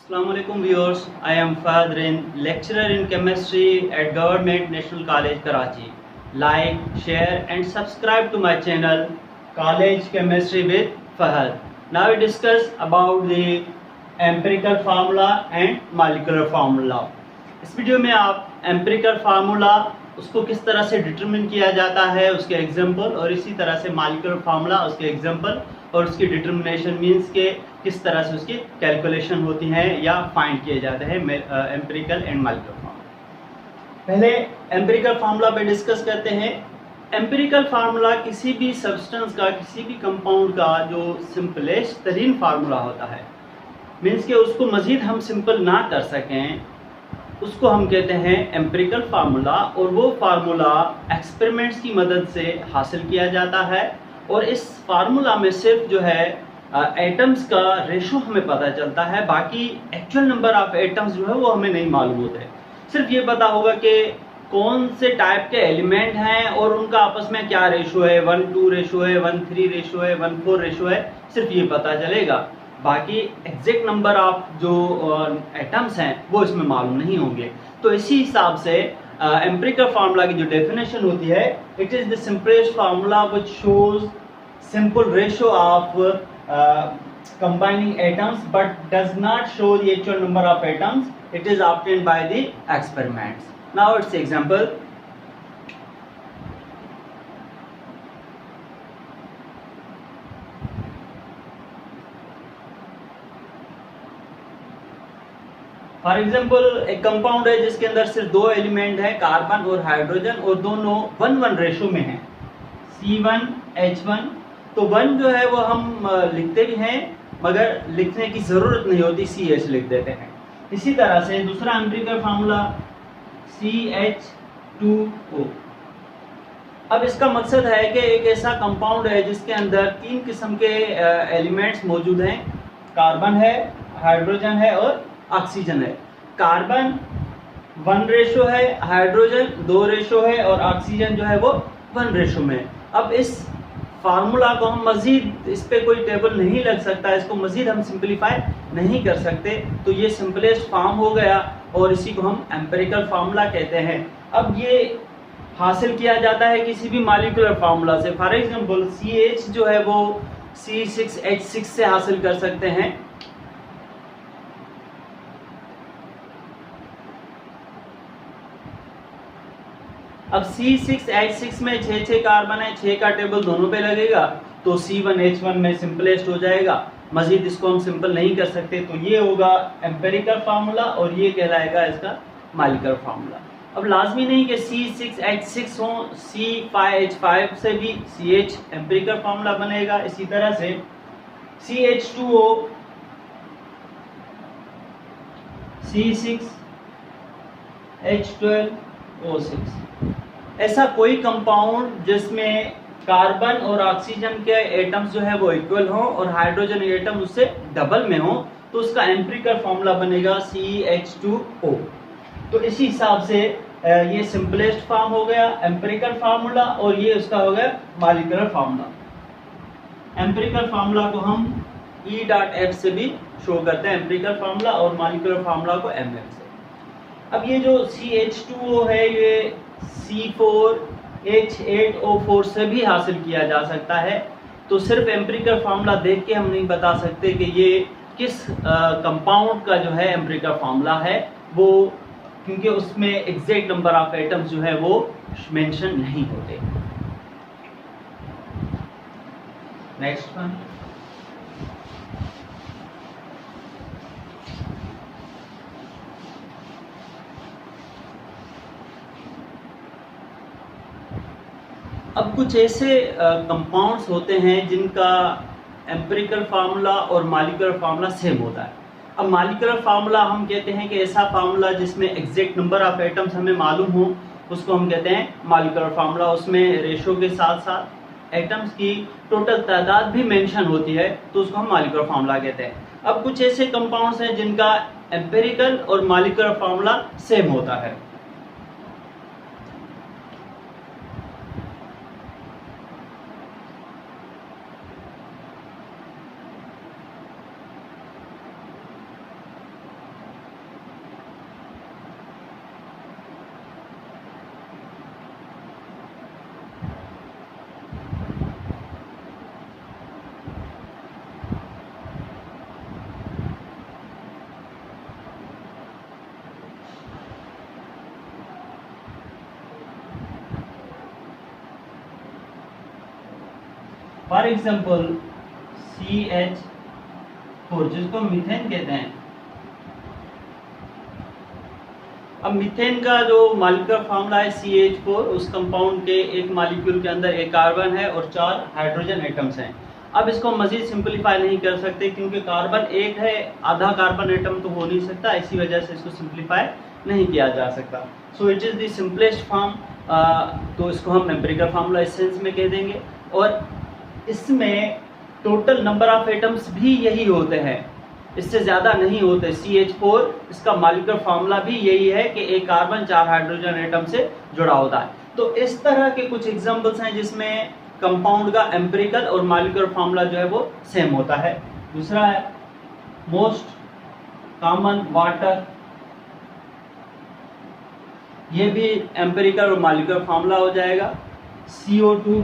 Assalamualaikum viewers, I am Fahad Rain, lecturer in chemistry at Government National College Karachi. Like, share and subscribe to my channel College Chemistry with Fahad. Now we discuss about the empirical formula and molecular formula. इस video में आप empirical formula उसको किस तरह से determine किया जाता है उसके एग्जाम्पल, और इसी तरह से मॉलिक्यूलर फार्मूला उसके एग्जाम्पल और उसकी डिटरमिनेशन मींस के किस तरह से उसकी कैलकुलेशन होती है या फाइंड किए जाते हैं एम्पिरिकल एंड मॉलिक्यूलर फार्मूला। पहले एम्पिरिकल फार्मूला पे डिस्कस करते हैं। एम्पिरिकल फार्मूला किसी भी सब्सटेंस का, किसी भी कंपाउंड का जो सिंपलेस्ट तरीन फार्मूला होता है, मीन्स के उसको मजीद हम सिंपल ना कर सकें, उसको हम कहते हैं एम्पिरिकल फार्मूला। और वो फार्मूला एक्सपेरिमेंट्स की मदद से हासिल किया जाता है, और इस फार्मूला में सिर्फ जो है एटम्स का रेशो हमें पता चलता है, बाकी एक्चुअल नंबर ऑफ एटम्स जो है वो हमें नहीं मालूम होते। सिर्फ ये पता होगा कि कौन से टाइप के एलिमेंट हैं और उनका आपस में क्या रेशो है, 1:2 रेशो है, 1:3 रेशो है, 1:4 रेशो है, सिर्फ ये पता चलेगा। बाकी एग्जैक्ट नंबर ऑफ जो एटम्स हैं वो इसमें मालूम नहीं होंगे। तो इसी हिसाब से एम्पिरिकल फार्मूला की जो डेफिनेशन होती है, it is the simplest formula which shows simple ratio of combining atoms but does not show the actual number of atoms. It is obtained by the experiments. Now its example. For example एक compound है जिसके अंदर सिर्फ दो element है, carbon और hydrogen, और दोनों 1:1 रेशो में हैं, C1H1। तो 1 जो है वो हम लिखते भी हैं मगर लिखने की जरूरत नहीं होती, CH लिख देते हैं। इसी तरह से दूसरा एम्पिरिकल फार्मूला CH2O। अब इसका मकसद है कि एक ऐसा कंपाउंड है जिसके अंदर 3 किस्म के एलिमेंट्स मौजूद हैं, कार्बन है, हाइड्रोजन है और ऑक्सीजन है। कार्बन 1 रेशो है, हाइड्रोजन 2 रेशो है और ऑक्सीजन जो है वो 1 रेशो में। अब इस फार्मूला को हम मजीद, इस पे कोई टेबल नहीं लग सकता, इसको मजीद हम सिंपलीफाई नहीं कर सकते, तो ये सिंपलेस्ट फॉर्म हो गया और इसी को हम एम्पिरिकल फार्मूला कहते हैं। अब ये हासिल किया जाता है किसी भी मॉलिक्यूलर फार्मूला से। फॉर एग्जांपल CH जो है वो C6H6 से हासिल कर सकते हैं। अब C6H6 में 6 कार्बन है, 6 का टेबल दोनों पे लगेगा, तो C1H1 में सिंपलेस्ट हो जाएगा। मजीद इसको हम सिंपल नहीं कर सकते, तो ये होगा एम्पिरिकल फार्मूला और ये कहलाएगा इसका मॉलिक्यूलर फार्मूला। अब लाजमी नहीं कि C6H6 हो, C5H5 से भी CH एम्पिरिकल फार्मूला बनेगा। इसी तरह से CH2O, C6H12O6। ऐसा कोई कंपाउंड जिसमें कार्बन और ऑक्सीजन के एटम्स जो है वो इक्वल हो और हाइड्रोजन एटम उससे डबल में हो, तो उसका एम्पिरिकल फार्मूला बनेगा CH2O। तो इसी हिसाब से ये सिंपलेस्ट फॉर्म हो गया एम्पिरिकल फार्मूला, और ये उसका हो गया मॉलिक्यूलर फार्मूला। एम्पिरिकल फार्मूला को हम E.F से भी शो करते हैं एम्पिरिकल फार्मूला, और मॉलिक्यूलर फार्मूला को MF से। अब ये जो CH2O है ये C4H8O4 से भी हासिल किया जा सकता है। तो सिर्फ एम्पिरिकल फार्मूला देख के हम नहीं बता सकते कि ये किस कंपाउंड का जो है एम्पिरिकल फार्मूला है वो, क्योंकि उसमें एग्जैक्ट नंबर ऑफ एटम्स जो है वो मेंशन नहीं होते। Next one. अब कुछ ऐसे कंपाउंड्स होते हैं जिनका एम्पिरिकल फार्मूला और मॉलिक्यूलर फार्मूला सेम होता है। अब मॉलिक्यूलर फार्मूला हम कहते हैं कि ऐसा फार्मूला जिसमें एग्जैक्ट नंबर ऑफ एटम्स हमें मालूम हो, उसको हम कहते हैं मॉलिक्यूलर फार्मूला। उसमें रेशो के साथ साथ एटम्स की टोटल तादाद भी मेंशन होती है, तो उसको हम मॉलिक्यूलर फार्मूला कहते हैं। अब कुछ ऐसे कंपाउंड्स हैं जिनका एम्पिरिकल और मॉलिक्यूलर फार्मूला सेम होता है। फॉर एग्जाम्पल CH4 जिसको मीथेन कहते हैं। अब मीथेन का जो मॉलिक्यूलर फार्मूला है CH4, उस कंपाउंड के एक मॉलिक्यूल के अंदर एक कार्बन है और 4 हाइड्रोजन एटम्स हैं। अब इसको मजीद सिंपलीफाई नहीं कर सकते क्योंकि कार्बन एक है, आधा कार्बन एटम तो हो नहीं सकता, इसी वजह से इसको सिंपलीफाई नहीं किया जा सकता। So it is the simplest form, तो इसको हम एम्पिरिकल फार्मूला इस सेंस में कह देंगे। और इसमें टोटल नंबर ऑफ एटम्स भी यही होते हैं, इससे ज़्यादा नहीं होते। CH4 इसका मॉलिक्यूलर फार्मूला भी यही है कि एक कार्बन 4 हाइड्रोजन एटम से जुड़ा होता है। तो इस तरह के कुछ एग्जांपल्स हैं जिसमें कंपाउंड का एम्पिरिकल और मॉलिक्यूलर फार्मूला जो है वो सेम होता है। दूसरा है मोस्ट कॉमन वाटर, ये भी एम्पिरिकल और मॉलिक्यूलर फार्मूला हो जाएगा। CO2,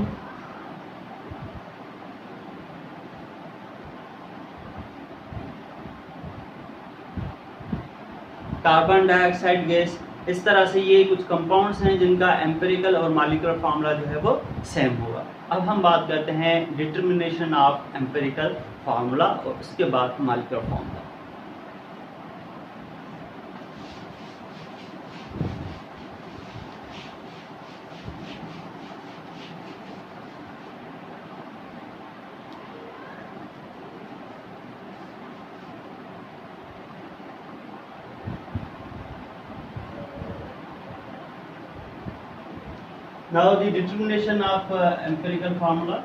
carbon dioxide gas. इस तरह से ये कुछ कंपाउंड्स हैं जिनका एम्पिरिकल और मॉलिक्यूलर फार्मूला जो है वो सेम होगा। अब हम बात करते हैं डिटर्मिनेशन ऑफ एम्पिरिकल फार्मूला और उसके बाद molecular formula. Now the determination of empirical formula.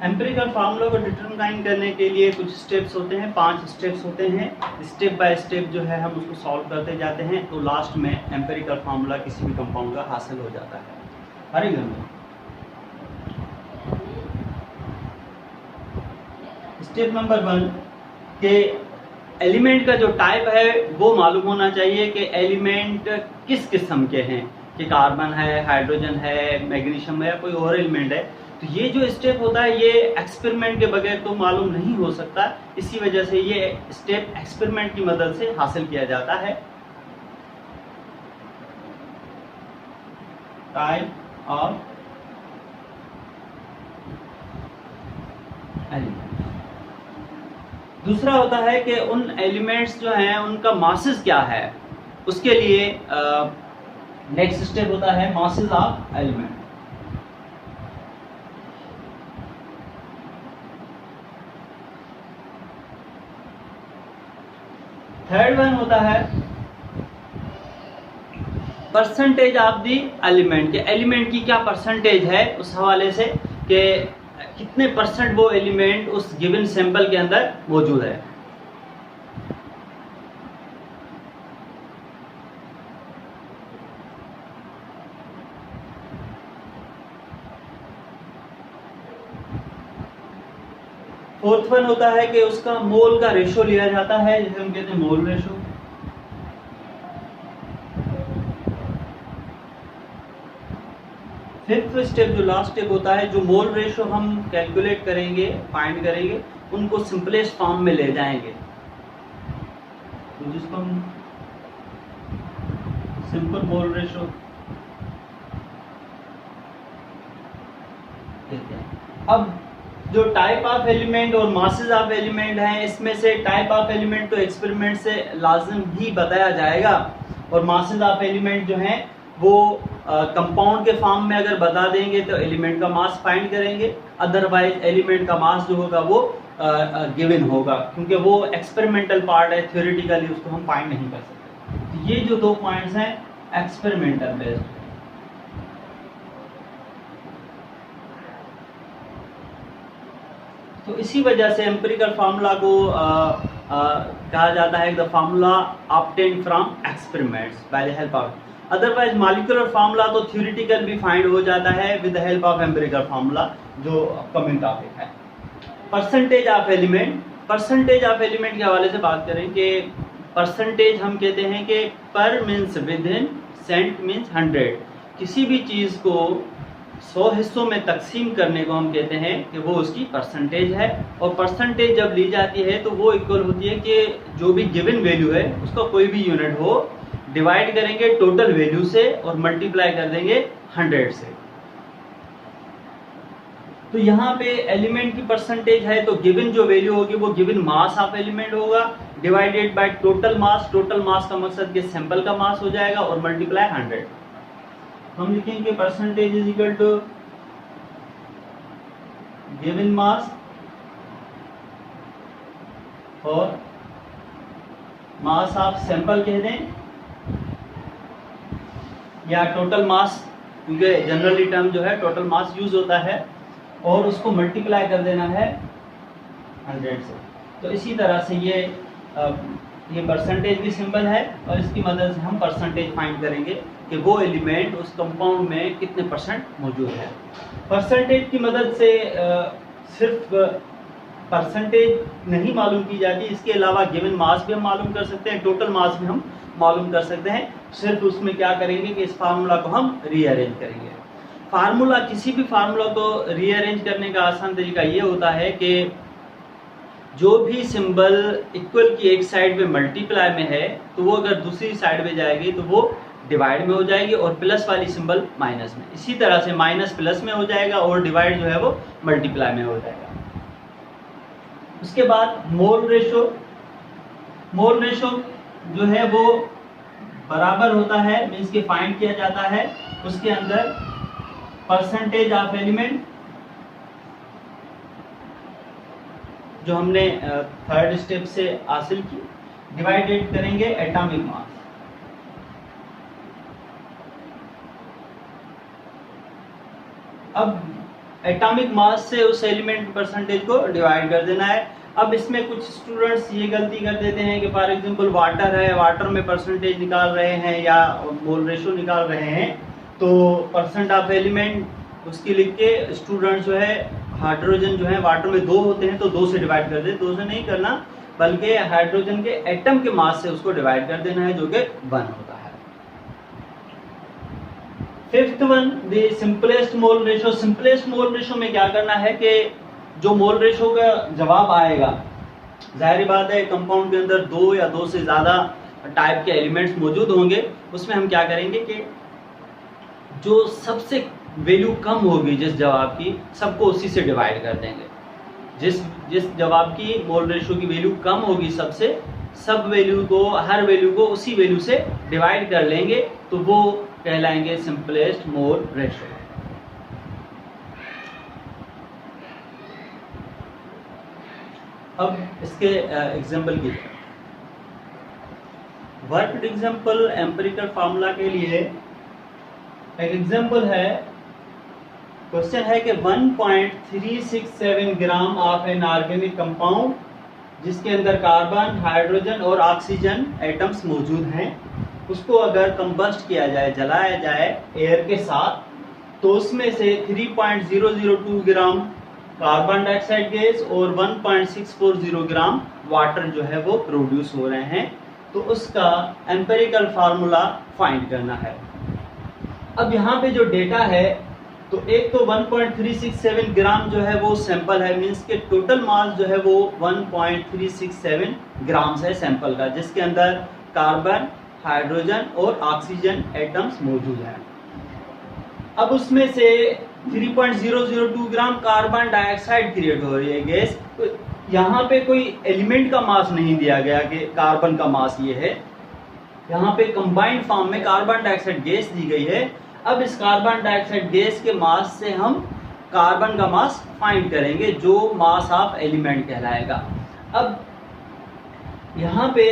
Empirical formula को डिटरमाइन करने के लिए कुछ स्टेप्स होते हैं, 5 स्टेप्स होते हैं। स्टेप बाय स्टेप जो है हम उसको सॉल्व करते जाते हैं, तो लास्ट में एम्पिरिकल फार्मूला किसी भी कंपाउंड का हासिल हो जाता है। हर एक स्टेप नंबर 1 के एलिमेंट का जो टाइप है वो मालूम होना चाहिए कि एलिमेंट किस किस्म के हैं, कि कार्बन है, हाइड्रोजन है, मैग्नीशियम है या कोई और एलिमेंट है। तो ये जो स्टेप होता है ये एक्सपेरिमेंट के बगैर तो मालूम नहीं हो सकता, इसी वजह से ये स्टेप एक्सपेरिमेंट की मदद से हासिल किया जाता है। Type of element. दूसरा होता है कि उन एलिमेंट्स जो हैं उनका मासेस क्या है, उसके लिए नेक्स्ट स्टेप होता है masses of element. Third one होता है परसेंटेज ऑफ द एलिमेंट, के एलिमेंट की क्या परसेंटेज है उस हवाले से कि कितने परसेंट वो एलिमेंट उस गिवन सैंपल के अंदर मौजूद है। फोर्थ वन होता है कि उसका मोल का रेशो लिया जाता है, जिसे हम कहते हैं मोल रेशो। फिफ्थ स्टेप जो लास्ट स्टेप होता है, जो मोल रेशो हम कैलकुलेट करेंगे, फाइंड करेंगे, उनको सिंपलेस्ट फॉर्म में ले जाएंगे, तो जिसको हम सिंपल मोल रेशो कहते हैं। अब जो टाइप ऑफ एलिमेंट और मासेस ऑफ एलिमेंट हैं, इसमें से टाइप ऑफ एलिमेंट तो एक्सपेरिमेंट से लाजिम ही बताया जाएगा, और मासेस ऑफ एलिमेंट जो हैं वो कंपाउंड के फॉर्म में अगर बता देंगे तो एलिमेंट का मास फाइंड करेंगे, अदरवाइज एलिमेंट का मास जो होगा वो गिवन होगा, क्योंकि वो एक्सपेरिमेंटल पार्ट है, थ्योरेटिकली उसको हम फाइंड नहीं कर सकते। तो ये जो 2 पॉइंट्स हैं एक्सपेरिमेंटल बेस्ड। तो इसी वजह से एम्पिरिकल फार्मूला को कहा जाता है the formula obtained from experiments by the help of, otherwise molecular formula तो थ्योरेटिकल भी फाइंड हो जाता है with the help of empirical formula, जो अपकमिंग टॉपिक है। Percentage of element, percentage of element के हवाले से बात करें कि परसेंटेज हम कहते हैं कि per means within, cent means 100। किसी भी चीज़ को 100 हिस्सों में तकसीम करने को हम कहते हैं कि वो उसकी परसेंटेज है। और परसेंटेज जब ली जाती है तो वो इक्वल होती है कि जो भी गिवन वैल्यू है उसका कोई भी यूनिट हो, डिवाइड करेंगे टोटल वैल्यू से और मल्टीप्लाई कर देंगे 100 से। तो यहाँ पे एलिमेंट की परसेंटेज है तो गिवन जो वैल्यू होगी वो गिवन मास ऑफ एलिमेंट होगा divided by total mass. Total mass का मकसद कि सैंपल का मास हो जाएगा और मल्टीप्लाई 100। हम लिखेंगे percentage is equal to given mass और मास ऑफ सैंपल कह दें या टोटल मास, क्योंकि जनरली टर्म जो है टोटल मास यूज होता है, और उसको मल्टीप्लाई कर देना है 100 से। तो इसी तरह से ये परसेंटेज भी सिंबल है और इसकी मदद से हम परसेंटेज फाइंड करेंगे कि वो एलिमेंट उस कंपाउंड में कितने परसेंट मौजूद है। परसेंटेज की मदद से सिर्फ परसेंटेज नहीं मालूम की जाती, इसके अलावा गिवन मास भी हम मालूम कर सकते हैं, टोटल मास भी हम मालूम कर सकते हैं। सिर्फ उसमें क्या करेंगे कि इस फार्मूला को हम रीअरेंज करेंगे। फार्मूला, किसी भी फार्मूला को रीअरेंज करने का आसान तरीका ये होता है कि जो भी सिंबल इक्वल की एक साइड में मल्टीप्लाई में है तो वो अगर दूसरी साइड में जाएगी तो वो डिवाइड में हो जाएगी और प्लस वाली सिंबल माइनस में। इसी तरह से माइनस प्लस में हो जाएगा और डिवाइड जो है वो मल्टीप्लाई में हो जाएगा। उसके बाद मोल रेशो। मोल रेशो जो है वो बराबर होता है, मीन्स के फाइंड किया जाता है उसके अंदर परसेंटेज ऑफ एलिमेंट जो हमने थर्ड स्टेप से हासिल की, डिवाइडेड करेंगे एटॉमिक मास। अब एटॉमिक मास से उस एलिमेंट परसेंटेज को डिवाइड कर देना है। अब इसमें कुछ स्टूडेंट्स ये गलती कर देते हैं कि फॉर एग्जांपल वाटर है, वाटर में परसेंटेज निकाल रहे हैं या मोल रेशो निकाल रहे हैं तो परसेंट ऑफ एलिमेंट उसकी लिख के स्टूडेंट जो है हाइड्रोजन जो है वाटर में 2 होते हैं तो 2 से डिवाइड कर दे। 2 से नहीं करना बल्कि हाइड्रोजन के एटम के मास से उसको डिवाइड कर देना है जो कि 1 होता है। Fifth one, the simplest mole ratio. Simplest mole ratio में क्या करना है कि जो मोल रेशो का जवाब आएगा, जाहिर बात है कंपाउंड के अंदर 2 या 2 से ज्यादा टाइप के एलिमेंट्स मौजूद होंगे, उसमें हम क्या करेंगे कि जो सबसे वैल्यू कम होगी जिस जवाब की, सबको उसी से डिवाइड कर देंगे। जिस जवाब की मोल रेशो की वैल्यू कम होगी सबसे, सब वैल्यू को, हर वैल्यू को उसी वैल्यू से डिवाइड कर लेंगे तो वो कहलाएंगे सिंपलेस्ट मोल रेशो। अब इसके एग्जाम्पल की वर्क एग्जाम्पल एम्पिरिकल फार्मूला के लिए एक एग्जाम्पल है। क्वेश्चन है कि 1.367 gram of an organic compound जिसके अंदर कार्बन, हाइड्रोजन और ऑक्सीजन एटम्स मौजूद हैं, उसको अगर कंबस्ट किया जाए, जलाया जाए एयर के साथ, तो उसमें से 3.002 ग्राम कार्बन डाइऑक्साइड गैस और 1.640 ग्राम वाटर जो है वो प्रोड्यूस हो रहे हैं। तो उसका एम्पिरिकल फार्मूला फाइंड करना है। अब यहाँ पे जो डेटा है तो एक तो 1.367 ग्राम जो है वो सैंपल है, मींस के टोटल मास जो है वो 1.367 ग्राम्स है सैंपल का, जिसके अंदर कार्बन, हाइड्रोजन और ऑक्सीजन एटम्स मौजूद हैं। अब उसमें से 3.002 ग्राम कार्बन डाइऑक्साइड क्रिएट हो रही है गैस। तो यहाँ पे कोई एलिमेंट का मास नहीं दिया गया कि कार्बन का मास ये है, यहाँ पे कंबाइंड फॉर्म में कार्बन डाइऑक्साइड गैस दी गई है। अब इस कार्बन डाइऑक्साइड गैस के मास से हम कार्बन का मास फाइंड करेंगे जो मास ऑफ एलिमेंट कहलाएगा। अब यहाँ पे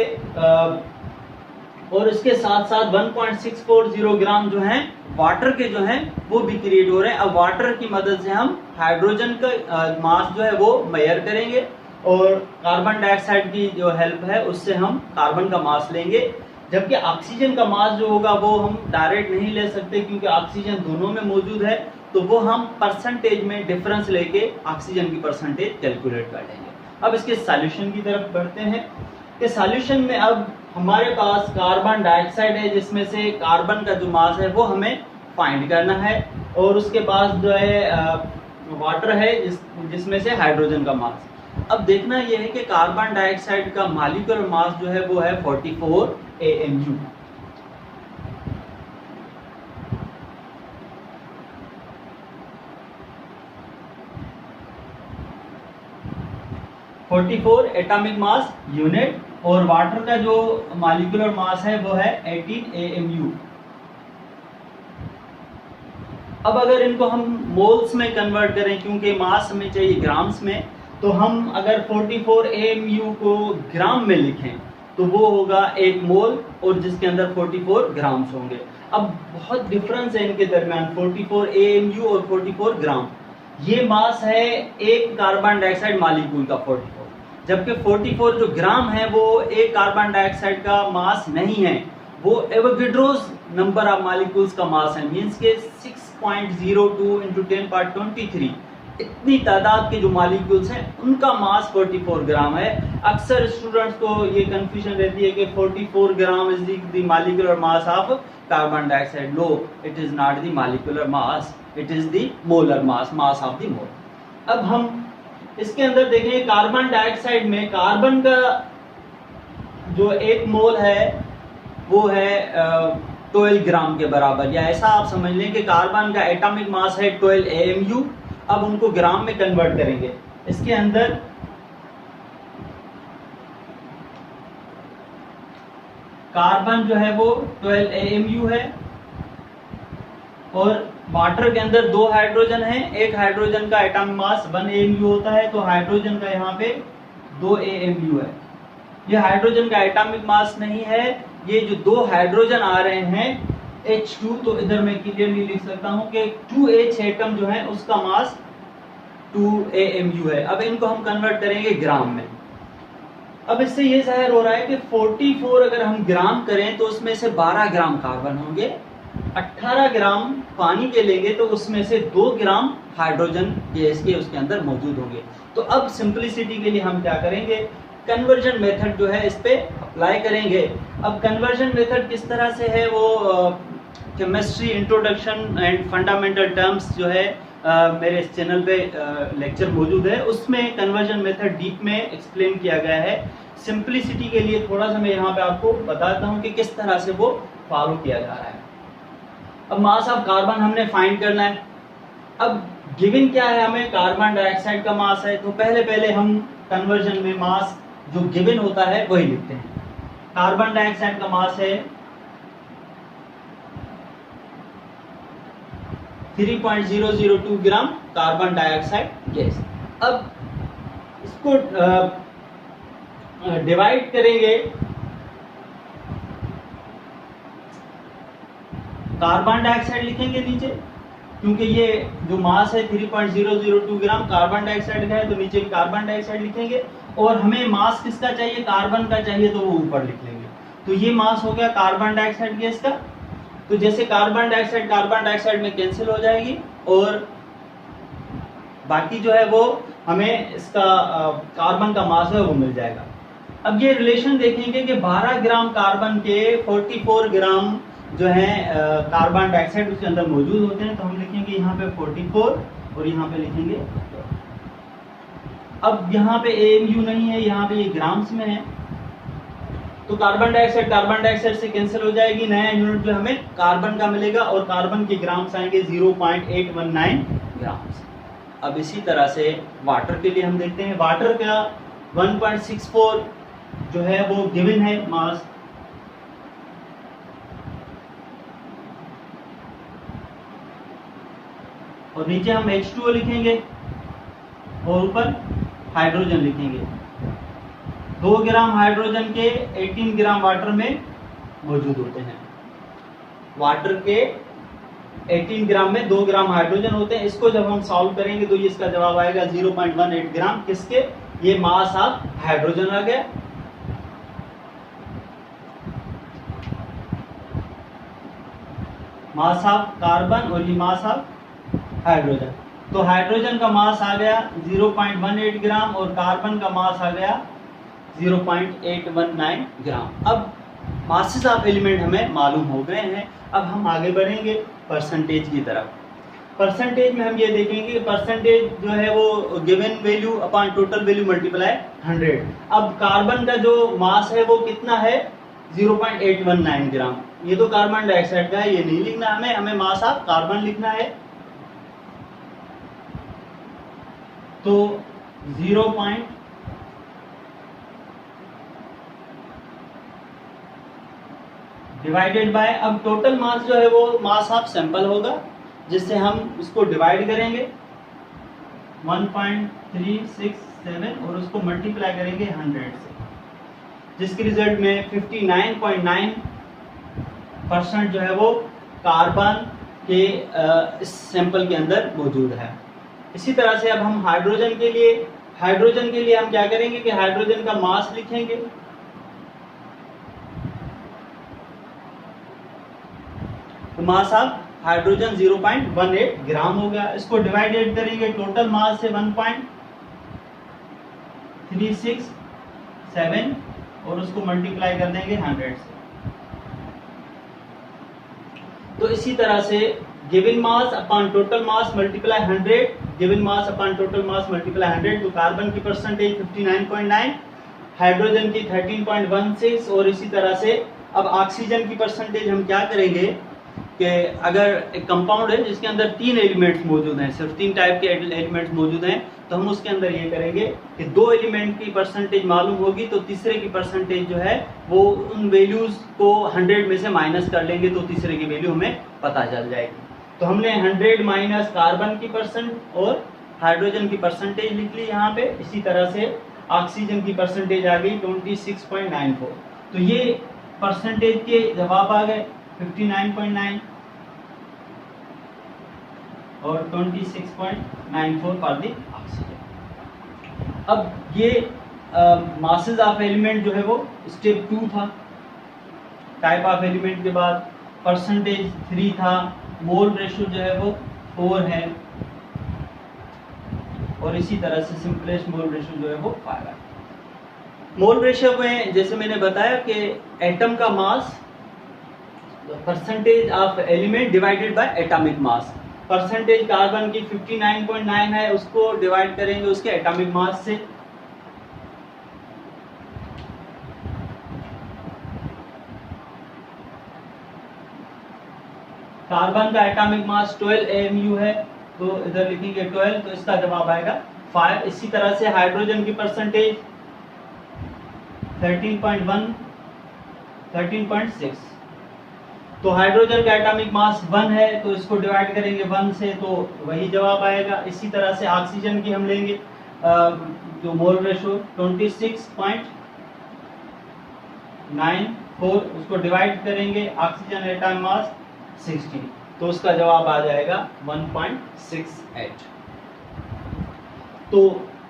और इसके साथ साथ 1.640 ग्राम जो हैं वाटर के जो हैं वो भी क्रिएट हो रहे हैं। अब वाटर की मदद से हम हाइड्रोजन का मास जो है वो मेजर करेंगे और कार्बन डाइऑक्साइड की जो हेल्प है उससे हम कार्बन का मास लेंगे, जबकि ऑक्सीजन का मास जो होगा वो हम डायरेक्ट नहीं ले सकते क्योंकि ऑक्सीजन दोनों में मौजूद है, तो वो हम परसेंटेज में डिफरेंस लेके ऑक्सीजन की परसेंटेज कैलकुलेट कर लेंगे। अब इसके सॉल्यूशन की तरफ बढ़ते हैं कि सॉल्यूशन में अब हमारे पास कार्बन डाइऑक्साइड है जिसमें से कार्बन का जो मास है वो हमें फाइंड करना है। और उसके पास जो है वाटर है जिसमें से हाइड्रोजन का मास। अब देखना यह है कि कार्बन डाइऑक्साइड का मॉलिक्यूलर मास जो है वो है 44 AMU। एटॉमिक मास यूनिट, और वाटर का जो मॉलिक्यूलर मास है वो है 18 AMU। अब अगर इनको हम मोल्स में कन्वर्ट करें, क्योंकि मास हमें चाहिए ग्राम्स में, तो हम अगर 44 AMU को ग्राम में लिखें तो वो होगा 1 मोल, और जिसके अंदर 44 ग्राम्स होंगे। अब बहुत डिफरेंस है इनके दरमियान, 44 AMU और 44 ग्राम। ये मास है एक कार्बन डाइऑक्साइड मॉलिक्यूल का 44, जबकि 44 जो ग्राम है वो एक कार्बन डाइऑक्साइड का मास नहीं है, वो एवोगैड्रोस नंबर ऑफ मॉलिक्यूल्स का मास है। मींस के 6.02 into 10⁻23 इतनी तादाद के जो मॉलिक्यूल्स हैं उनका मास 44 ग्राम है। अक्सर स्टूडेंट्स को ये कंफ्यूजन रहती है कि 44 gram is the molecular mass of carbon dioxide. No, it is not the molecular mass, it is the molar mass, mass of the mole. अब हम इसके अंदर देखें, कार्बन डाइऑक्साइड में कार्बन का जो 1 मोल है वो है 12 ग्राम के बराबर, या ऐसा आप समझ लें कि कार्बन का एटॉमिक मास है 12 AMU। अब उनको ग्राम में कन्वर्ट करेंगे। इसके अंदर कार्बन जो है वो 12 AMU है, और वाटर के अंदर 2 हाइड्रोजन है। एक हाइड्रोजन का एटॉमिक मास 1 AMU होता है, तो हाइड्रोजन का यहाँ पे 2 AMU है। ये हाइड्रोजन का एटॉमिक मास नहीं है, ये जो 2 हाइड्रोजन आ रहे हैं H2, तो इधर मैं क्लियरली लिख सकता हूं कि 2H एटम जो है उसका मास 2 AMU है। अब इनको हम कन्वर्ट करेंगे ग्राम में। अब इससे ये जाहिर हो रहा है कि 44 अगर हम ग्राम करें तो उसमें से 12 ग्राम कार्बन होंगे, 18 ग्राम पानी के लेंगे तो उसमें से 2 ग्राम हाइड्रोजन गैस के उसके अंदर मौजूद होंगे। तो अब सिंपलिसिटी के लिए हम क्या करेंगे, कन्वर्जन मेथड जो है इस पे अप्लाई करेंगे। अब कन्वर्जन मेथड किस तरह से है, वो chemistry introduction and fundamental terms जो है मेरे इस चैनल पे लेक्चर मौजूद है, उसमें कन्वर्जन मेथड डीप में एक्सप्लेन किया गया है। सिंपलिसिटी के लिए थोड़ा सा मैं यहाँ पे आपको बताता हूँ कि किस तरह से वो फॉलो किया जा रहा है। अब मास ऑफ कार्बन हमने फाइंड करना है। अब गिवन क्या है, हमें कार्बन डाइऑक्साइड का मास है, तो पहले हम कन्वर्जन में मास जो गिवन होता है वही लिखते हैं। कार्बन डाइऑक्साइड का मास है 3.002 ग्राम कार्बन डाइऑक्साइड गैस। अब इसको डिवाइड करेंगे, कार्बन डाइऑक्साइड लिखेंगे नीचे, क्योंकि ये जो मास है 3.002 ग्राम कार्बन डाइऑक्साइड का है, तो नीचे कार्बन डाइऑक्साइड लिखेंगे। और हमें मास किसका चाहिए, कार्बन का चाहिए, तो वो ऊपर लिख लेंगे। तो ये मास हो गया कार्बन डाइऑक्साइड गैस का। तो जैसे कार्बन डाइऑक्साइड में कैंसिल हो जाएगी, और बाकी जो है वो हमें इसका कार्बन का मास है वो मिल जाएगा। अब ये रिलेशन देखेंगे कि 12 ग्राम कार्बन के 44 ग्राम जो है कार्बन डाइऑक्साइड उसके अंदर मौजूद होते हैं। तो हम लिखेंगे यहाँ पे 44 और यहाँ पे लिखेंगे। अब यहाँ पे AMU नहीं है, यहाँ पे ये ग्राम्स में है, तो कार्बन डाइऑक्साइड से कैंसिल हो जाएगी। नया यूनिट जो हमें कार्बन का मिलेगा, और कार्बन के ग्राम्स आएंगे 0.819 ग्राम्स। अब इसी तरह से वाटर के लिए हम देखते हैं। वाटर का 1.64 जो है वो गिवन है मास। और नीचे हम H2O लिखेंगे और ऊपर हाइड्रोजन लिखेंगे। 2 ग्राम हाइड्रोजन के 18 ग्राम वाटर में मौजूद होते हैं। वाटर के 18 ग्राम में 2 ग्राम हाइड्रोजन होते हैं। इसको जब हम सॉल्व करेंगे तो ये इसका जवाब आएगा 0.18 ग्राम। किसके, ये मास ऑफ हाइड्रोजन आ गया। मास ऑफ कार्बन और ये मास ऑफ हाइड्रोजन। तो हाइड्रोजन का मास आ गया 0.18 ग्राम और कार्बन का मास आ गया 0.819 ग्राम। अब मासेस ऑफ एलिमेंट हमें मालूम हो गए हैं। अब हम आगे बढ़ेंगे परसेंटेज की तरफ। परसेंटेज में हम ये देखेंगे कि परसेंटेज जो है वो given value upon total value multiply 100। अब कार्बन का जो मास है वो कितना है 0.819 ग्राम। ये तो कार्बन डाइऑक्साइड का है, ये नहीं लिखना हमें, हमें मास ऑफ कार्बन लिखना है। तो 0. डिवाइडेड बाय, अब टोटल मास जो है वो मास ऑफ सैंपल होगा, जिससे हम इसको डिवाइड करेंगे 1.367 और उसको मल्टीप्लाई करेंगे 100 से, जिसके रिजल्ट में 59.9% जो है वो कार्बन के इस सैंपल के अंदर मौजूद है। इसी तरह से अब हम हाइड्रोजन के लिए हम क्या करेंगे कि हाइड्रोजन का मास लिखेंगे। तो मास ऑफ हाइड्रोजन 0.18 ग्राम हो गया। इसको डिवाइडेड करेंगे टोटल मास से 1.367 और उसको मल्टीप्लाई कर देंगे 100 से। तो इसी तरह से given mass upon total mass multiply 100, given mass upon total mass multiply 100। तो कार्बन की परसेंटेज 59.9, हाइड्रोजन की 13.16 और इसी तरह से अब ऑक्सीजन की परसेंटेज हम क्या करेंगे कि अगर एक कंपाउंड है जिसके अंदर 3 एलिमेंट्स मौजूद हैं, सिर्फ 3 टाइप के एलिमेंट्स मौजूद हैं, तो हम उसके अंदर ये करेंगे कि 2 एलिमेंट की परसेंटेज मालूम होगी तो तीसरे की परसेंटेज जो है वो उन वैल्यूज को 100 में से माइनस कर लेंगे तो तीसरे की वैल्यू हमें पता चल जाएगी। तो हमने 100 माइनस कार्बन की परसेंट और हाइड्रोजन की परसेंटेज लिख ली यहाँ पे। इसी तरह से ऑक्सीजन की परसेंटेज आ गई 26.94। तो ये परसेंटेज के जवाब आ गए 59.9 और 26.94 फॉर द ऑक्सीजन। अब ये मासेस ऑफ एलिमेंट जो है वो स्टेप 2 था। टाइप ऑफ एलिमेंट के बाद परसेंटेज 3 था, मोल रेशियो जो है वो 4 है और इसी तरह से सिंपलेस्ट मोल रेशियो जो है वो 5 है। मोल रेशियो में जैसे मैंने बताया कि एटम का mass percentage of element divided by atomic mass. Percentage carbon की 59.9 है, उसको डिवाइड करेंगे उसके एटॉमिक मास से। कार्बन का एटॉमिक मास 12 AMU है, तो इधर लिखेंगे 12, तो इसका जवाब आएगा 5। इसी तरह से हाइड्रोजन की परसेंटेज 13.6, तो हाइड्रोजन का एटॉमिक मास 1 है, तो इसको डिवाइड करेंगे 1 से तो वही जवाब आएगा। इसी तरह से ऑक्सीजन की हम लेंगे जो मोल रेशियो 26.94, उसको डिवाइड करेंगे ऑक्सीजन एटॉमिक मास 16, तो उसका जवाब आ जाएगा 1.68। तो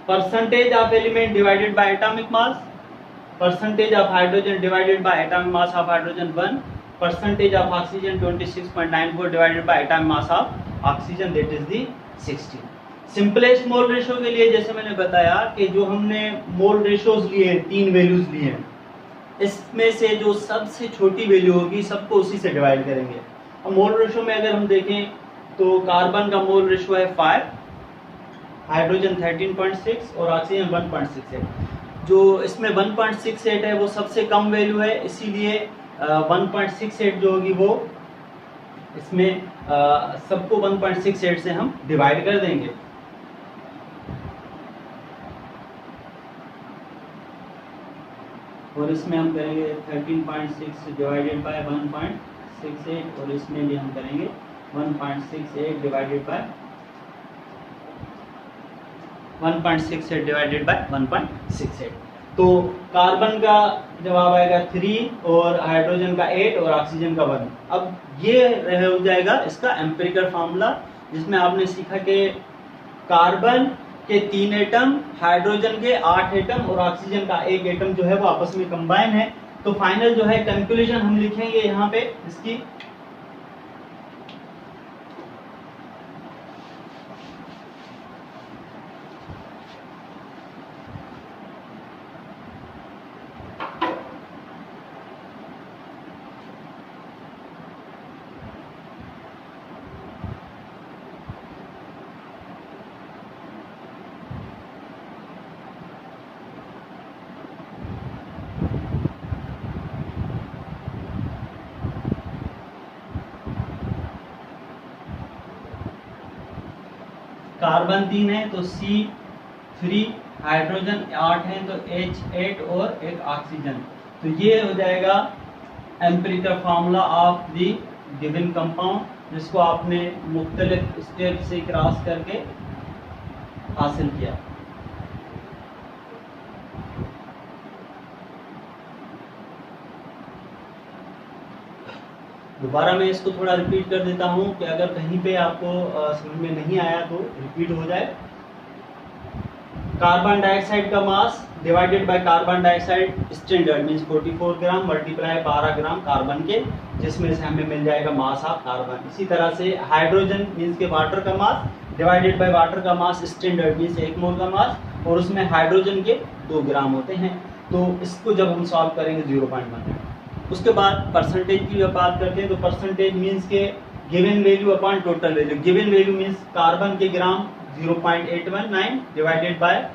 percentage of element divided by atomic mass, percentage of hydrogen divided by atomic mass of hydrogen 1, percentage of oxygen 26.94 divided by atomic mass of oxygen, that is the 16। Simplest mole ratio के लिए जैसे मैंने बताया कि जो हमने मोल ratios लिए हैं, 3 वैल्यूज लिए हैं, इसमें से जो सबसे छोटी वैल्यू होगी सबको उसी से डिवाइड करेंगे। अब मोल रेशियो में अगर हम देखें तो कार्बन का मोल रेशियो है 5, हाइड्रोजन 13.6 और ऑक्सीजन 1.68। जो इसमें 1.68 है वो सबसे कम वैल्यू है, इसीलिए 1.68 जो होगी वो इसमें सबको 1.68 से हम डिवाइड कर देंगे। और इसमें हम करेंगे 13.6 डिवाइडेड बाय 1.68 और इसमें भी हम करेंगे 1.68 डिवाइडेड बाय 1.68। तो कार्बन का जवाब आएगा 3 और हाइड्रोजन का 8 और ऑक्सीजन का 1। अब ये हो जाएगा इसका एम्पिरिकल फार्मूला, जिसमें आपने सीखा कि कार्बन के 3 एटम, हाइड्रोजन के 8 एटम और ऑक्सीजन का 1 एटम जो है वो आपस में कंबाइन है। तो फाइनल जो है कंक्लूजन हम लिखेंगे यहाँ पे इसकी, कार्बन 3 है तो C3, हाइड्रोजन 8 है तो H8 और एक ऑक्सीजन। तो ये हो जाएगा empirical formula of the given compound, जिसको आपने मुख्तलिफ स्टेप से क्रॉस करके हासिल किया। दोबारा मैं इसको थोड़ा रिपीट कर देता हूँ कि अगर कहीं पे आपको समझ में नहीं आया तो रिपीट हो जाए। कार्बन डाइऑक्साइड का मास divided by carbon dioxide standard means 44 gram multiply 12 gram carbon के, जिसमें से हमें मिल जाएगा मास ऑफ कार्बन। इसी तरह से हाइड्रोजन मींस के वाटर का मास डिवाइडेड बाय वाटर का मास स्टैंडर्ड मींस 1 मोल का मास, और उसमें हाइड्रोजन के 2 ग्राम होते हैं। तो इसको जब हम सॉल्व करेंगे 0.1। उसके बाद परसेंटेज की बात करते हैं तो परसेंटेज मींस के given value upon total value. Given value means carbon के gram 0.819 divided by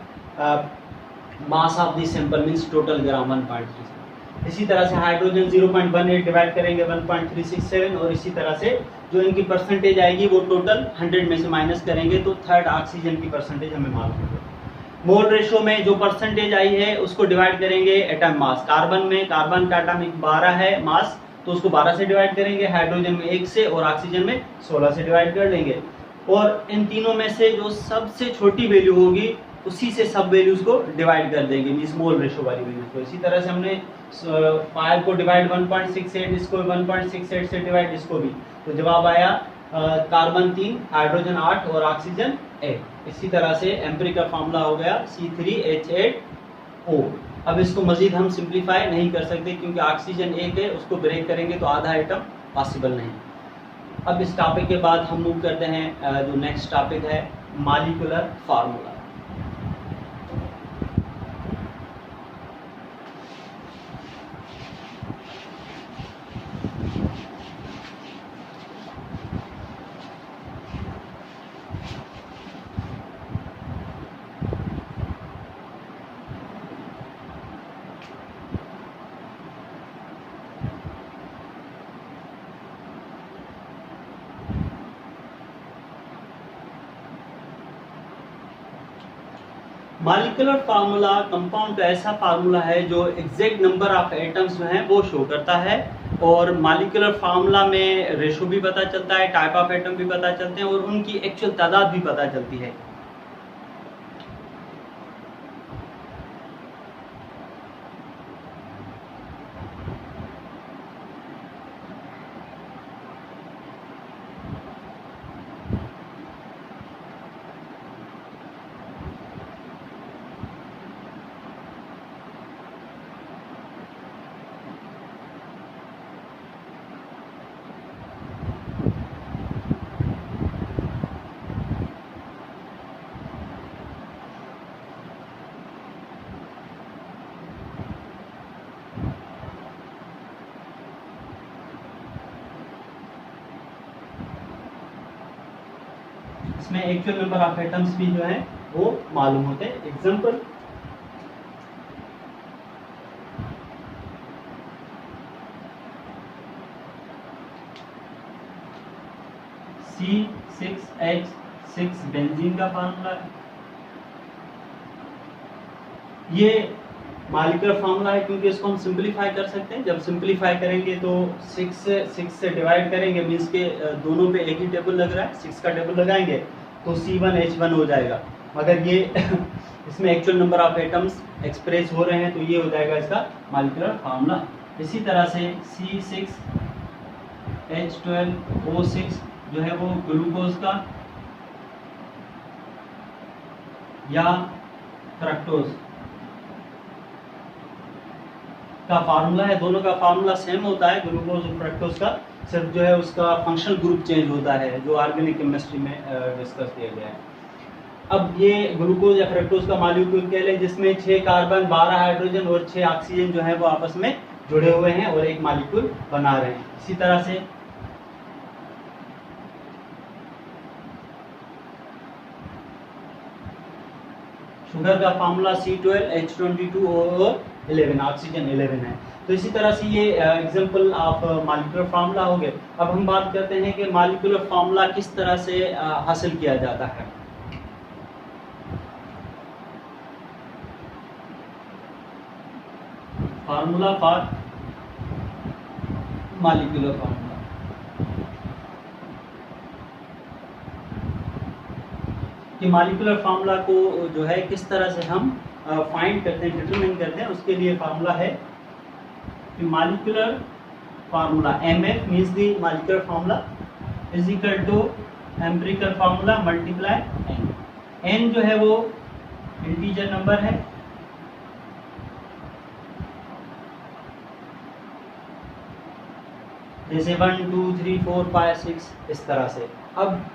mass of the sample means total gram 1.37। इसी तरह से हाइड्रोजन 0.18 डिवाइड करेंगे 1.367, और इसी तरह से जो इनकी परसेंटेज आएगी वो टोटल 100 में से माइनस करेंगे तो थर्ड ऑक्सीजन की परसेंटेज हमें मालूम होगी। मोल रेशो में जो परसेंटेज आई है उसको डिवाइड करेंगे एटम मास। कार्बन में कार्बन का एटॉमिक 12 है मास, तो उसको 12 से डिवाइड करेंगे, हाइड्रोजन में 1 से और ऑक्सीजन में 16 से डिवाइड कर देंगे। और इन तीनों में से जो सबसे छोटी वैल्यू होगी उसी से सब वैल्यूज को डिवाइड कर देंगे मींस मोल रेशो वाली वैल्यूज को। इसी तरह से हमने 5 को डिवाइड 1.68, इसको 1.68 से डिवाइड इसको भी, तो जवाब आया कार्बन 3, हाइड्रोजन 8 और ऑक्सीजन 1। इसी तरह से एम्पिरिकल फार्मूला हो गया C3H8O। अब इसको मजीद हम सिंप्लीफाई नहीं कर सकते क्योंकि ऑक्सीजन 1 है, उसको ब्रेक करेंगे तो आधा आइटम पॉसिबल नहीं। अब इस टॉपिक के बाद हम मूव करते हैं जो नेक्स्ट टॉपिक है molecular formula. Molecular formula compound का ऐसा फार्मूला है जो एग्जैक्ट नंबर ऑफ एटम्स जो हैं वो शो करता है, और मॉलिक्यूलर फार्मूला में रेशो भी पता चलता है, टाइप ऑफ एटम भी पता चलते हैं और उनकी एक्चुअल तादाद भी पता चलती है। इसमें एक्चुअल नंबर ऑफ एटम्स भी जो है वो मालूम होते हैं। एग्जांपल C6H6 बेंजीन का फार्मूला है। ये मॉलिक्यूलर फार्मूला है क्योंकि इसको हम सिंपलीफाई कर सकते हैं। जब सिंपलीफाई करेंगे तो 6 से डिवाइड करेंगे मींस के दोनों पे एक ही टेबल लग रहा है, 6 का टेबल लगाएंगे तो C1H1 हो जाएगा। मगर ये इसमें actual number of atoms express हो रहे हैं तो ये हो जाएगा इसका मॉलिक्यूलर फार्मूला। इसी तरह से C6H12O6 जो है वो ग्लूकोज का या फ्रक्टोज का फार्मूला है। दोनों का फार्मूला सेम होता है ग्लूकोज और फ्रक्टोज का, सिर्फ जो है उसका फंक्शनल ग्रुप चेंज होता है जो ऑर्गेनिक केमिस्ट्री में डिस्कस किया गया है। अब ये ग्लूकोज या फ्रक्टोज का मॉलिक्यूल है जिसमें 6 कार्बन 12 हाइड्रोजन और 6 ऑक्सीजन जो है वो आपस में जुड़े हुए हैं और एक मॉलिक्यूल बना रहे हैं। इसी तरह से शुगर का फार्मूला C12H22O11 ऑक्सीजन 11 है। तो इसी तरह से ये एग्जांपल ऑफ मॉलिक्यूलर फार्मूला हो गए। अब हम बात करते हैं कि मॉलिक्यूलर फार्मूला किस तरह से हासिल किया जाता है। Formula for molecular formula. कि मॉलिक्यूलर फार्मूला को जो है किस तरह से हम फाइंड करते हैं, डिटरमाइन करते हैं, उसके लिए फार्मूला है कि molecular formula MF means the molecular formula is equal to empirical formula multiply n। n जो है वो इंटीजर नंबर है, जैसे 1 2 3 4 5 6 इस तरह से। अब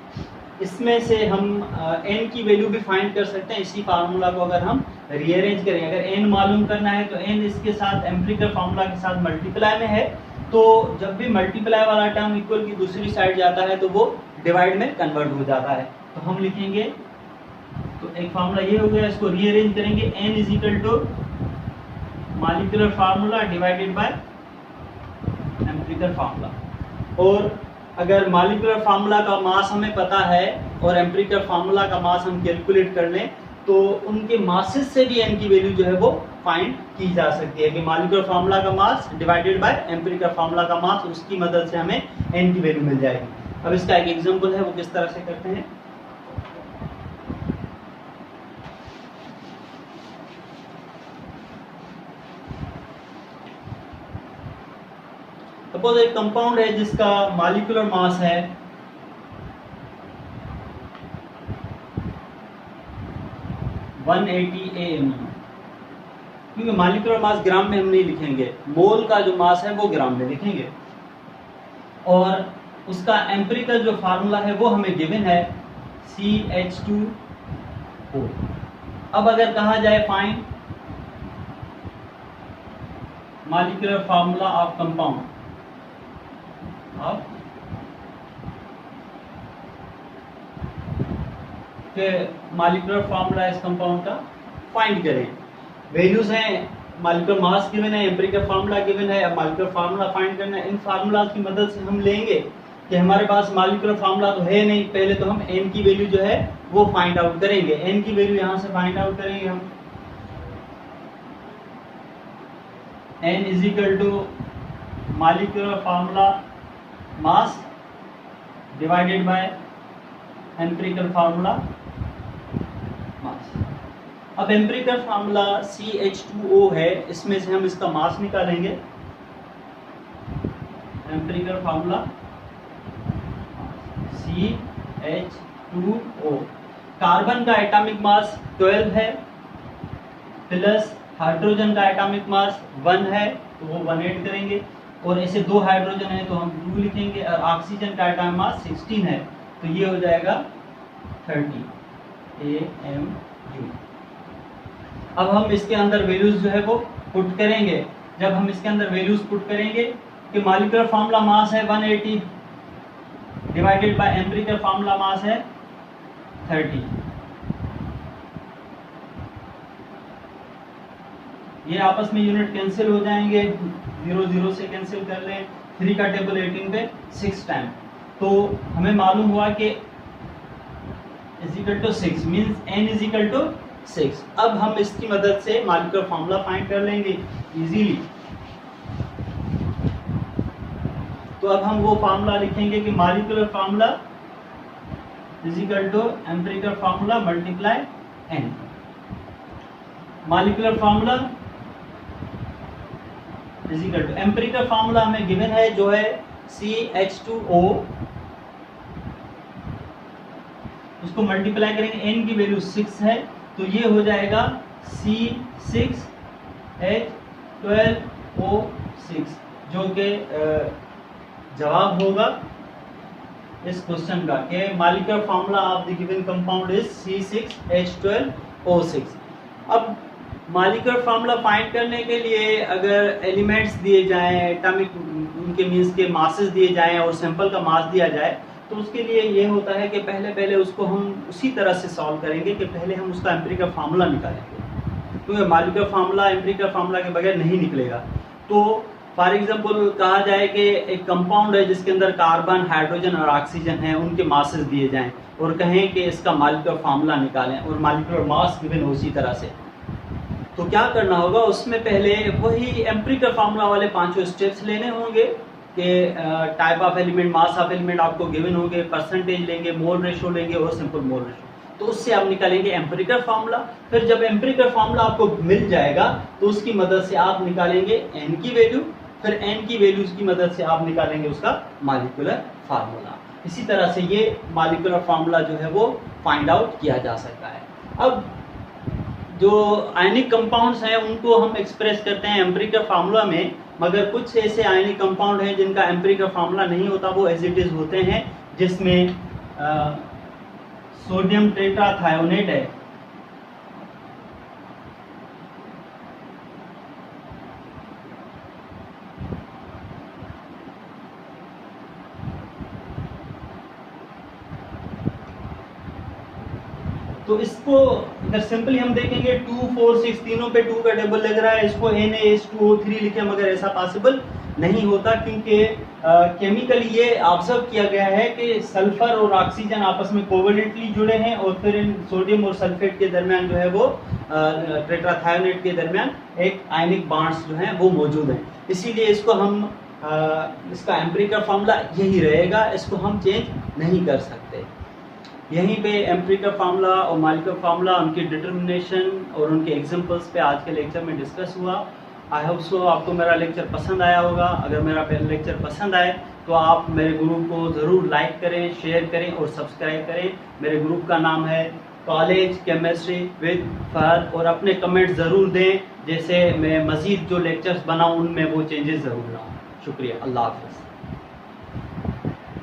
इसमें से हम n की वैल्यू भी फाइंड कर सकते हैं इसी फार्मूला को अगर हम रीअरेंज करें। अगर n मालूम करना है तो n इसके साथ एम्पिरिकल फार्मूला के साथ मल्टीप्लाई में है, तो जब भी मल्टीप्लाई वाला टर्म इक्वल की दूसरी साइड जाता है तो वो डिवाइड में कन्वर्ट हो जाता है। तो हम लिखेंगे, तो एक फार्मूला ये हो गया, इसको रीअरेंज करेंगे n is equal to molecular formula divided by empirical formula. और अगर मॉलिक्यूलर फार्मूला का मास हमें पता है और एम्पिरिकल फार्मूला का मास हम कैलकुलेट कर लें तो उनके मासेस से भी n की वैल्यू जो है वो फाइंड की जा सकती है कि मॉलिक्यूलर फार्मूला का मास डिवाइडेड बाय एम्पिरिकल फार्मूला का मास, उसकी मदद से हमें n की वैल्यू मिल जाएगी। अब इसका एक एग्जांपल है, वो किस तरह से करते हैं। सपोज एक कंपाउंड है जिसका मॉलिक्यूलर मास है 180 AMU, क्योंकि मॉलिक्यूलर मास ग्राम में हम नहीं लिखेंगे, मोल का जो मास है वो ग्राम में लिखेंगे। और उसका एम्पिरिकल जो फार्मूला है वो हमें गिवन है CH2O। अब अगर कहा जाए find molecular formula of compound, molecular formula इस कंपाउंड का फाइंड करें। वैल्यूज हैं, मॉलिक्यूलर मास गिवन है, एम्पिरिकल फार्मूला गिवन है, अब मॉलिक्यूलर फार्मूला फाइंड करना है। इन फार्मूलाज की मदद से हम लेंगे कि हमारे पास मॉलिक्यूलर फार्मूला तो है नहीं, पहले तो हम n की वैल्यू जो है वो फाइंड आउट करेंगे। n की वैल्यू यहां से फाइंड आउट करेंगे हम, n is equal to molecular formula mass divided by empirical formula mass. अब एम्पिरिकल फार्मूला CH2O है, इसमें से हम इसका मास निकालेंगे। एम्पिरिकल फार्मूला CH2O, कार्बन का एटॉमिक मास 12 है, प्लस हाइड्रोजन का एटॉमिक मास 1 है, तो वो 1 ऐड करेंगे। और ऐसे दो हाइड्रोजन है तो हम 2 लिखेंगे, और ऑक्सीजन का एटॉमिक मास 16 है, तो ये हो जाएगा 30 AMU। अब हम इसके अंदर वैल्यूज जो है वो पुट करेंगे। जब हम इसके अंदर वैल्यूज पुट करेंगे कि मॉलिक्यूलर फार्मूला मास है 180 डिवाइडेड बाय एम्पिरिकल फार्मूला मास है 30, ये आपस में यूनिट कैंसिल हो जाएंगे, 0 0 से कैंसिल कर लें, 3 का टेबल 18 पे 6 टाइम, तो हमें मालूम हुआ कि is equal to 6 means n is equal to 6। अब हम इसकी मदद से मॉलिक्यूलर फार्मूला फाइंड कर लेंगे इजीली। तो अब हम वो फार्मूला लिखेंगे कि molecular formula is equal to empirical formula multiply n। Molecular formula is equal to empirical formula हमें गिवन है जो है CH2O, उसको मल्टीप्लाई करेंगे, n की वैल्यू 6 है, तो ये हो जाएगा C6H12O6, जो कि जवाब होगा इस क्वेश्चन का कि molecular formula of the given compound is C6H12O6। अब मॉलिक्यूलर फार्मूला फाइंड करने के लिए अगर एलिमेंट्स दिए जाएं, एटॉमिक उनके मींस के मासेस दिए जाएं और सैंपल का मास दिया जाए, तो उसके लिए ये होता है कि पहले उसको हम उसी तरह से सॉल्व करेंगे कि पहले हम उसका एम्पिरिकल फार्मूला निकालेंगे, क्योंकि मॉलिक्यूलर फार्मूला एम्पिरिकल फार्मूला के बगैर नहीं निकलेगा। तो फॉर एग्जांपल कहा जाए कि एक कंपाउंड है जिसके अंदर कार्बन, हाइड्रोजन और ऑक्सीजन हैं, उनके मासेस दिए जाएं और कहें कि इसका मॉलिक्यूलर फार्मूला निकालें और मॉलिक्यूलर मास गिवन हो उसी तरह से, तो क्या करना होगा, उसमें पहले वही एम्पिरिकल फार्मूला वाले 5 स्टेप्स लेने होंगे कि type of element, mass of element आपको गिवन होंगे, परसेंटेज लेंगे, मोल रेशो लेंगे और सिंपल मोल रेशो। तो उससे आप निकालेंगे एम्पिरिकल फार्मूला। फिर जब एम्पिरिकल फार्मूला आपको मिल जाएगा तो उसकी मदद से आप निकालेंगे n की वैल्यू। फिर n की वैल्यूज की मदद से आप निकालेंगे उसका मॉलिक्यूलर फार्मूला। इसी तरह से ये मॉलिक्यूलर फार्मूला जो है वो फाइंड आउट किया जा सकता है। अब जो आयनिक कंपाउंड्स हैं उनको हम एक्सप्रेस करते हैं एम्पिरिकल फार्मूला में, मगर कुछ ऐसे आयनिक कंपाउंड हैं जिनका एम्पिरिकल फार्मूला नहीं होता, वो एज इट इज होते हैं, जिसमें सोडियम टेट्राथायोनेट है, तो इसको अगर सिंपली हम देखेंगे 2, 4, 6 तीनों पे 2 का टेबल लग रहा है, इसको NaH2O3 लिखे, मगर ऐसा पॉसिबल नहीं होता क्योंकि केमिकली ये ऑब्जर्व किया गया है कि सल्फर और ऑक्सीजन आपस में कोवेलेंटली जुड़े हैं और फिर इन सोडियम और सल्फेट के दरमियान जो है वो टेट्राथायोनेट के दरमियान एक आयनिक बॉन्ड्स जो हैं वो मौजूद हैं। इसीलिए इसको हम इसका एम्पिरिकल फार्मूला यही रहेगा, इसको हम चेंज नहीं कर सकते। यहीं पे एम्पिरिकल फार्मूला और मॉलिक्यूलर फार्मूला, उनकी डिटर्मिनेशन और उनके एग्जांपल्स पे आज के लेक्चर में डिस्कस हुआ। आई होप सो आपको मेरा लेक्चर पसंद आया होगा। अगर मेरा लेक्चर पसंद आए तो आप मेरे ग्रुप को ज़रूर लाइक करें, शेयर करें और सब्सक्राइब करें। मेरे ग्रुप का नाम है कॉलेज केमिस्ट्री विद फहद, और अपने कमेंट ज़रूर दें, जैसे मैं मज़ीद जो लेक्चर्स बनाऊँ उनमें वो चेंजेस ज़रूर लाऊँ। शुक्रिया, अल्लाह हाफ़िज़।